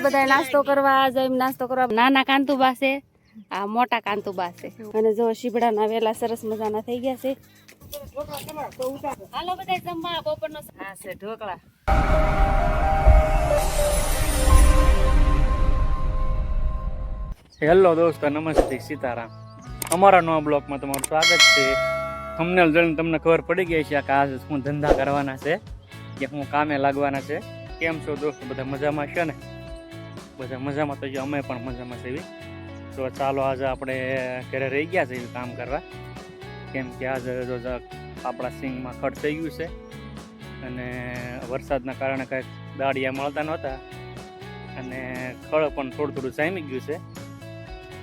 બધા નાસ્તો કરવા જઈને નાસ્તો કરવા નાના કાંતુબા છે, આ મોટા કાંતુબા છે. અને જો શીબડાના વેલા સરસ મજાના થઈ ગયા છે. હાલો બધા જમવા બપોરનો આ છે ઢોકળા. હેલો દોસ્તો, નમસ્તે, સીતારામ. અમારા નવા બ્લોગમાં તમારું સ્વાગત છે. થંબનેલ જોઈને તમને ખબર પડી ગઈ છે કે આજે શું ધંધા કરવાના છે, કે હું કામે લાગવાના છે. કેમ છો દોસ્તો, બધા મજામાં છે ને? બધા મજામાં તો અમે પણ મજામાં છે. તો ચાલો આજે આપણે ઘરે રહી ગયા છે કામ કરવા, કેમ કે આજે જો આપણા સિંગમાં ખડ થઈ ગયું છે અને વરસાદના કારણે કંઈક દાળિયા મળતા નહોતા અને ખડ પણ થોડું થોડું જામી ગયું છે.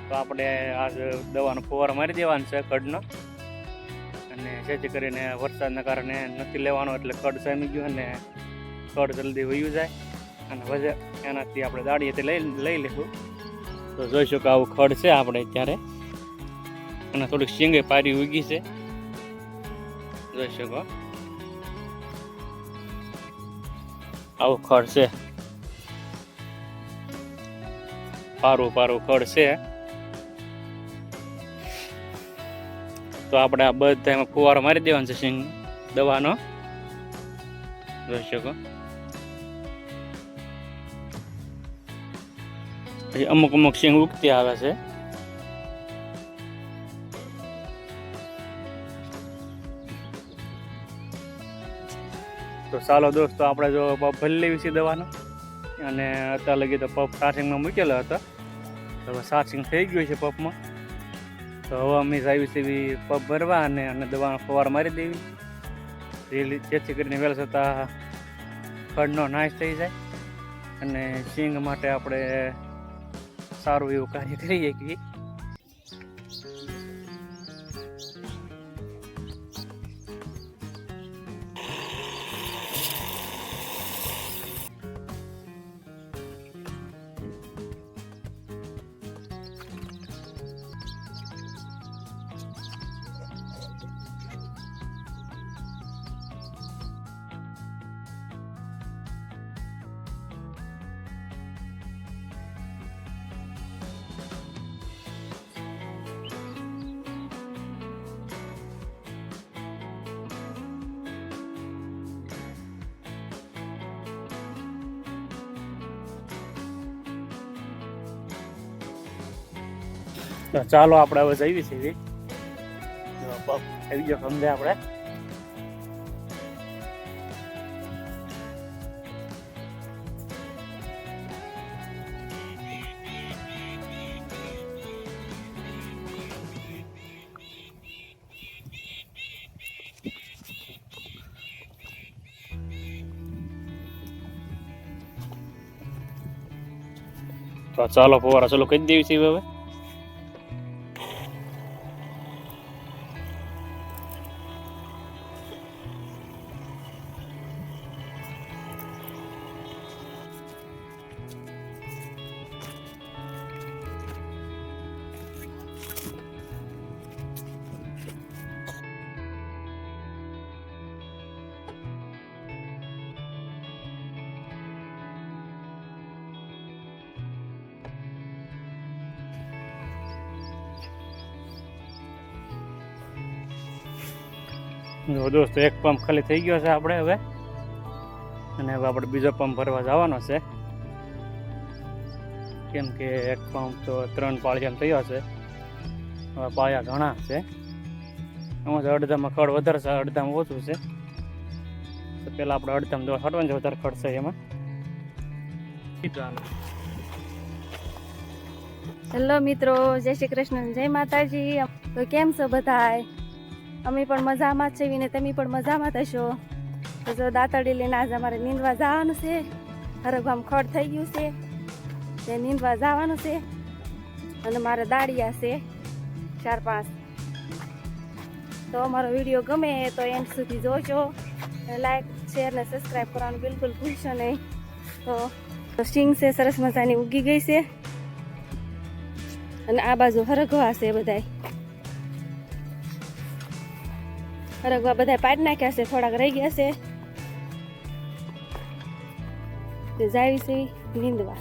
તો આપણે આજે દવાનો ફુવારો મારી દેવાનો છે ખડનો, અને જેથી કરીને વરસાદના કારણે નથી લેવાનો એટલે ખડ જામી ગયું અને ખડ જલ્દી વયું જાય અને વધે એનાથી આપણે દાળીએથી લઈ લેશું. તો જોઈશું કે આવું ખડ છે આપણે અત્યારે, અને થોડીક શીંગે પારી ઉગી છે, જોઈ શકો આવું ખડ છે, પારું પારું ખડ છે. તો આપણે આ બધા એમાં ફુવારો મારી દેવાનો છે સિંગ દવાનો, જોઈ શકો. પછી અમુક અમુક સિંગ ઉગતી આવે છે. તો ચાલો દોસ્તો, આપણે જો પપ ભરી લેવી છે દવાનો, અને અત્યારે લગી તો પપ ચાર્જિંગમાં મૂકેલો હતો. તો હવે ચાર્જિંગ થઈ ગયું છે પપમાં. તો હવે અમે આવી છે પપ ભરવા અને દવાનો ફુવારો મારી દેવી, જેથી કરીને વહેલા છતાં ખડનો નાશ થઈ જાય અને સિંગ માટે આપણે સારું એવું કાર્ય કરી શકીએ. તો ચાલો આપણે હવે જઈએ છીએ. પપ આવી ગયો સમજે આપણે. તો ચાલો ફુવારા ચાલો કરી દેવી છે હવે. જો દોસ્તો, એક પંપ ખાલી થઈ ગયો છે આપણે હવે, અને હવે આપણે બીજો પંપ ભરવા જવાનો છે, કેમ કે એક પંપ તો 3 પાળિયામાં થયો છે. હવે પાળિયા ઘણા છે, એમાં અડધામાં ખડ વધારે છે, અડધામાં ઓછું છે. તો પેલા આપણે અડધામાં હટવાનું વધારે ખડ છે એમાં. હેલો મિત્રો, જય શ્રી કૃષ્ણ, જય માતાજી. તો કેમ છો બધાય? અમે પણ મજામાં જ છીએ ને તમે પણ મજામાં થશો. તો જો દાંતડી લઈને આજે અમારે નીંદવા જવાનું છે. હરગામ ખડ થઈ ગયું છે, તે નીંદવા જવાનું છે. અને મારે દાળિયા છે 4-5. તો અમારો વિડીયો ગમે તો એન્ડ સુધી જોજો. લાઈક, શેર ને સબસ્ક્રાઈબ કરવાનું બિલકુલ ભૂલશો નહીં. તો સિંગ છે સરસ મજાની ઉગી ગઈ છે, અને આ બાજુ હરગવા છે બધાય. હરગવા બધા પાડી નાખ્યા છે, થોડાક રહી ગયા છે. તે જાવી છે નીંદવા.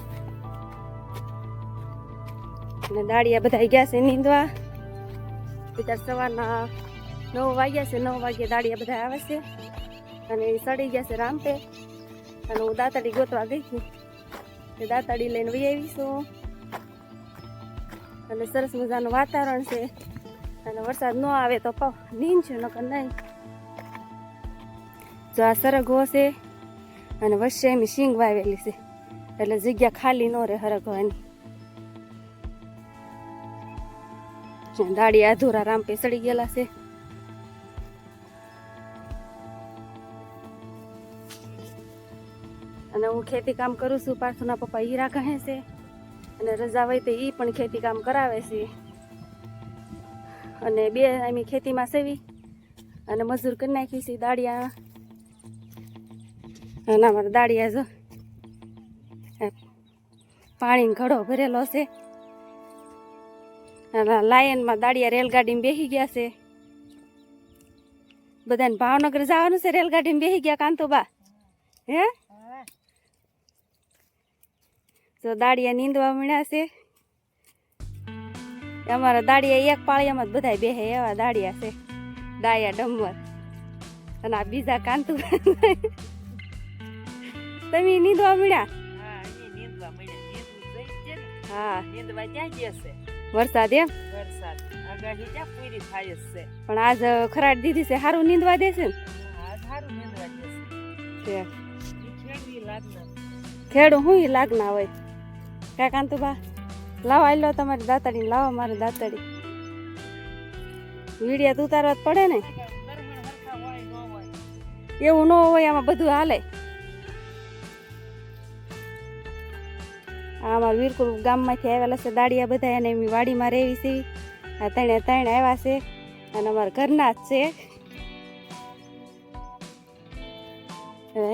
અને દાડિયા બધા ગયા છે નીંદવા. અત્યારે સવારના 9 વાગ્યા છે. 9 વાગે દાડિયા બધા આવે છે અને એ સડી ગયા છે રામપે. અને હું દાંતડી ગોતવા ગઈ છું. તે દાંતડી લઈને વહી આવી છું. અને સરસ મજાનું વાતાવરણ છે. અને વરસાદ ન આવે તો નીંદ છે, નકર નહીં. જો આ સરગવો છે અને વચ્ચે એમ શીંગ વાવેલી છે, એટલે જગ્યા ખાલી ન રહે હરગવાની. દાડી અધૂરા રામપે સડી ગયેલા છે. અને હું ખેતી કામ કરું છું. પાર્થુના પપ્પા હીરા કહે છે અને રજા હોય તો એ પણ ખેતી કામ કરાવે છે. અને બે અમે ખેતીમાં સેવી અને મજૂર કરી નાખી છે દાડિયા. અને અમારા દાડિયા જો પાણીનો ઘડો ભરેલો છે. અને લાયનમાં દાડિયા રેલગાડીમાં બેસી ગયા છે. બધાને ભાવનગર જવાનું છે, રેલગાડીમાં બેસી ગયા કાંતોબા. હે જો દાડિયા નીંદવા મળ્યા છે. અમારા દાડિયા એક પાળિયામાં જ બધા બેહે એવા દાડિયા છે. ડાયા ડમર. અને આ બીજા કાંતુ તમે નીંદવા મળ્યા? હા, વરસાદ એમ. પણ આજ ખરાડ દીધી છે, સારું નીંદવા દેશે ને? ખેડું હું લાગના હોય કા કાંતુબા? લાવો આલો તમારી દાંતડી, લાવો મારી દાંતડી. વિડિયા તો ઉતારવા જ પડે ને. એવું ન હોય, આમાં બધું હાલે. આમાં વીરપુર ગામમાંથી આવેલા છે દાડિયા બધા, અને એમની વાડીમાં રહેવી છે. આ ત્રણે આવ્યા છે અને અમારા ઘરના જ છે.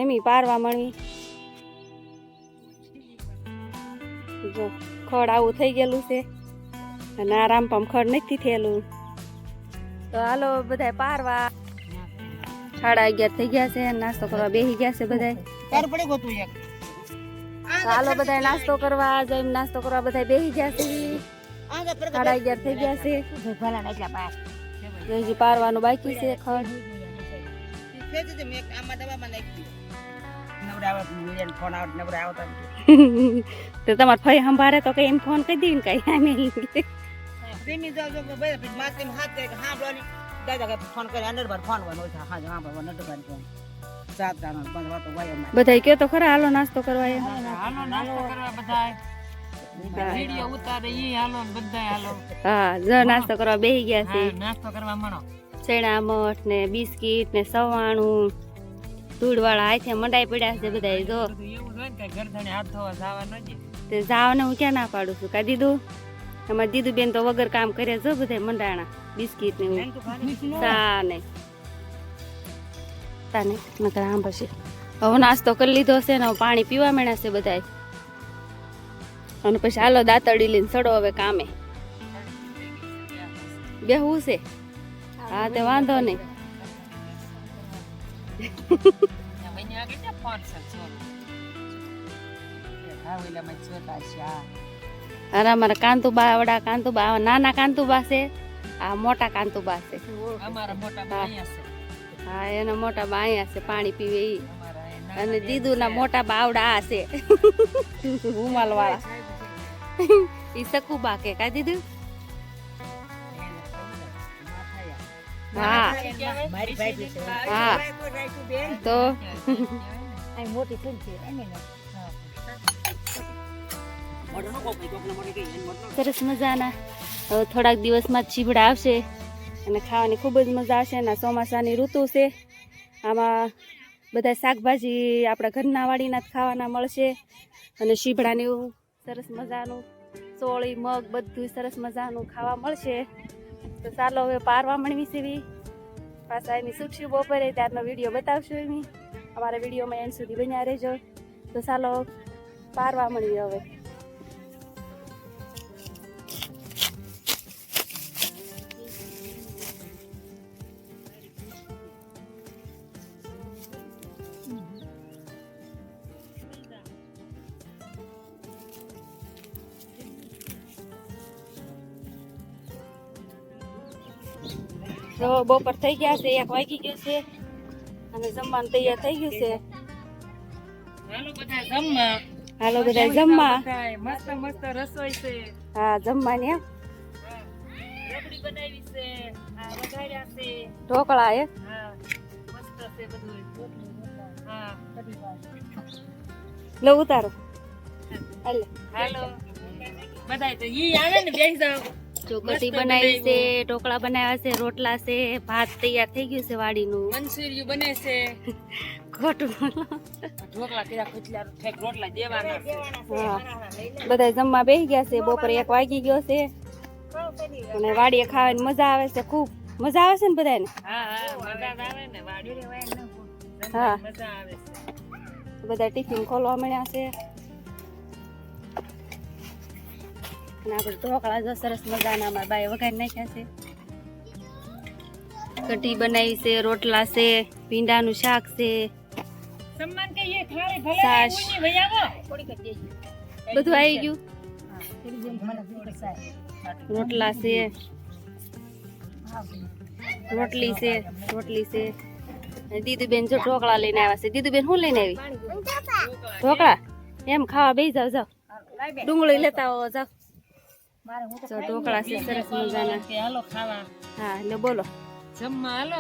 એમી પારવા મળવી. જો ખડ આવું થઈ ગયેલું છે અને આ રામપામ ખડ નથી થયેલું. તો હાલો બધા પારવા. 11:30 થઈ ગયા છે. નાસ્તો કરવા બેસી ગયા છે બધા. હાલો બધા નાસ્તો કરવા. જઈને નાસ્તો કરવા બધા બેસી ગયા છે. 11:30 થઈ ગયા છે. હજી પારવાનું બાકી છે ખડ. તો તમારે ફરી સંભાળે તો કઈ એમ ફોન કરી દઈ ને કઈ બધા કયો તો ખરા હાલો નાસ્તો કરવા. હા, જો નાસ્તો કરવા બેસી ગયા છે. ચણા મઠ ને બિસ્કીટ ને સવાણું ધૂળવાળા હાથે મંડાઈ પડ્યા છે બધા. જો તે જાવ ને હું ક્યાં ના પાડું છું. કા દીધું અમારે દીદુ બેન તો વગર કામ કરે. જો બધા મંડાણા બિસ્કીટ ને ચા ને તાને નકર આમ પછી. હવે નાસ્તો કરી લીધો છે ને પાણી પીવા માંડ્યા છે બધા. અને પછી હાલો દાંતડી લઈને ચડો હવે કામે. બેહવું છે? હા, તે વાંધો નહીં. અરે અમારા કાંતુબા, આવડા કાંતુબા, નાના કાંતુબા છે, આ મોટા કાંતુબા છે. હા, એના મોટા બા અહીંયા છે પાણી પીવે ઈ. અને દીદુ ના મોટા બાવડા આ છે રૂમાલ વાળા. ઈ સકુબા કે કા દીદુ? હા હા, તો સરસ મજાના. હવે થોડાક દિવસમાં ચીબડા આવશે અને ખાવાની ખૂબ જ મજા આવશે. અને ચોમાસાની ઋતુ છે. આમાં બધા શાકભાજી આપણા ઘરના વાડીના જ ખાવાના મળશે. અને શીભડાને એવું સરસ મજાનું ચોળી મગ બધું સરસ મજાનું ખાવા મળશે. તો ચાલો હવે પારવા મળવી છે. પાછા એની સુખશું બપોરે ત્યારનો વિડીયો બતાવશું. એની અમારા વિડીયોમાં એન્ડ સુધી બન્યા રહેજો. તો ચાલો પારવા મળીએ હવે. તો બપોર થઈ ગયા છે, 1 વાગી ગયો છે અને જમવાનું તૈયાર થઈ ગયું છે. હાલો બધા જમવા. હાલો બધા જમવા. મસ્ત મસ્ત રસોઈ છે. હા જમવાની એમ. રબડી બનાવી છે, આ વઘાર્યા છે. ઢોકળા હે. હા મસ્ત છે બધું. હા લો ઉતારો. હાલે હાલો બધાય તો ઈ આવે ને બેસી જાવ. ચોકટી બનાવી છે, ઢોકળા બનાવ્યા છે, રોટલા છે, ભાત તૈયાર થઈ ગયું છે વાડીનું. મંચુરિયન બને છે. ખોટું ઢોકળા કર્યા ખોટલા ઠેક રોટલા દેવાના છે. હા બધા જમવા બેસી ગયા છે. બપોરે 1 વાગી ગયો છે અને વાડીએ ખાવાની મજા આવે છે. ખૂબ મજા આવે છે ને બધાને. હા હા મજા આવે ને વાડી રેવાય ને. હા મજા આવે છે. બધા ટિફિન ખોલવા મળ્યા છે અને આપણે ઢોકળા જો સરસ મજાના અમારા બાએ વઘારી નાખ્યા છે. કઢી બનાવી છે, રોટલા છે, ભીંડાનું શાક છે, સન્માન કે એ થાળી ભલે છાશ. ઊંચી વઈ આવો થોડી કરી દેજો. બધું આવી ગયું. રોટલા છે, રોટલી છે, અને દીદુબેન જો ઢોકળા લઈને આવ્યા છે. દીદુબેન શું લઈને આવી? ઢોકળા. એમ ખાવા બેસી જાવ. જાવ ડુંગળી લેતા આવો. જાવ જો ઢોકળા છે સરસ મજાના. કે હાલો ખાવા. હા એટલે બોલો. જમવા હાલો.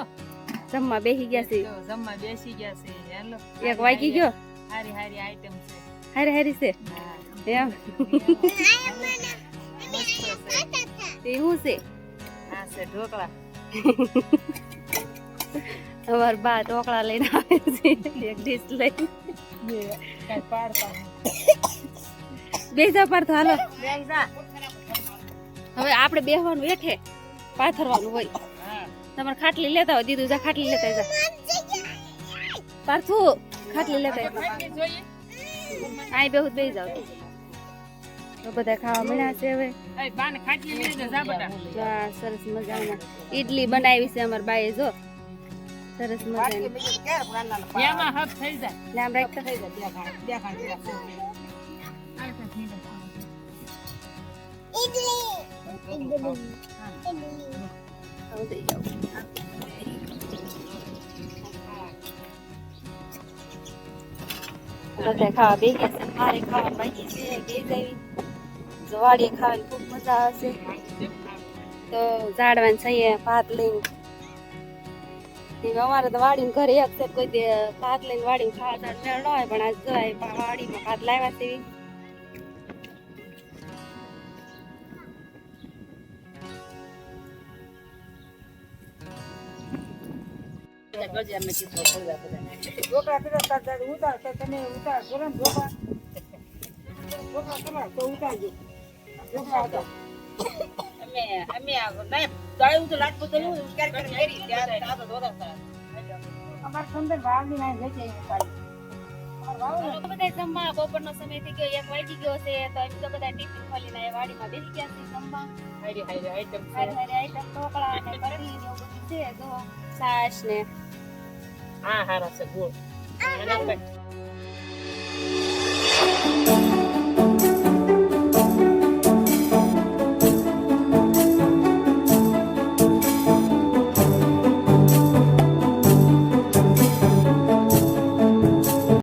જમવા બેસી ગયા છે. જો જમવા બેસી ગયા છે. હાલો 1 વાગી ગયો. હારી હારી આઈટમ છે. હારી હારી છે એમ. એ શું છે? આ છે ઢોકળા. અમાર બા ઢોકળા લઈને આવે છે. એક ડીશ લઈને કાઈ પાડતા બેસા પર તો હાલો. બેસી જા. હવે આપણે બેહવાનું હેઠે પાથરવાનું હોય. હા તમારે ખાટલી લેતા હોય. દીધું જા ખાટલી લેતા જા. પાર્થુ ખાટલી લેતા આવ. જોઈએ. આય બેસી જાવ. તો બધા ખાવા મળ્યા છે હવે. એ બાને ખાટલી લઈ જા બટા. હા સરસ મજાના ઈડલી બનાવી છે અમાર બાએ જો. સરસ મજાની. એમાં હબ થઈ જાય. નામ રાખતા થઈ જાય બે ખાણ બધા ખાવા બે ગયા છે. મારે ખાવા બાકી છે. બે જાવી જવાડી ખાવાની ખૂબ મજા આવશે. તો ઝાડવાની છે ભાત લઈને. અમારે તો વાડીને ઘરે એક છે. કોઈ દે ભાત લઈને વાડીને ખાવા મેળ ન હોય પણ આજ જવાય વાડીમાં ભાત લાવ્યા છે. ઢોકળા પીરસતા ત્યારે ઉતારતા તમે ઉતાર કરો ને ઢોકળા કરવા તો ઉતારજો. ઢોકળા હતા અમે નહીં દાળું તો લાટ બધું ઉસ્કાર કરી ત્યારે આ તો દોરા અમાર સુંદર ભાવની ના વેચે બધા જમવા બપોરનો સમય થઈ ગયો. 1 વાગી ગયો છે તો એમ તો બધા ટિફિન ખોલીને વાડીમાં બેસી ગયા છે જમવા. હારી હારી આઈટમ હારી હારી આઈટમ ઢોકળા ને કઢી ને એવું બધું છે. જો છાશ ને હા હારા છે ગોળ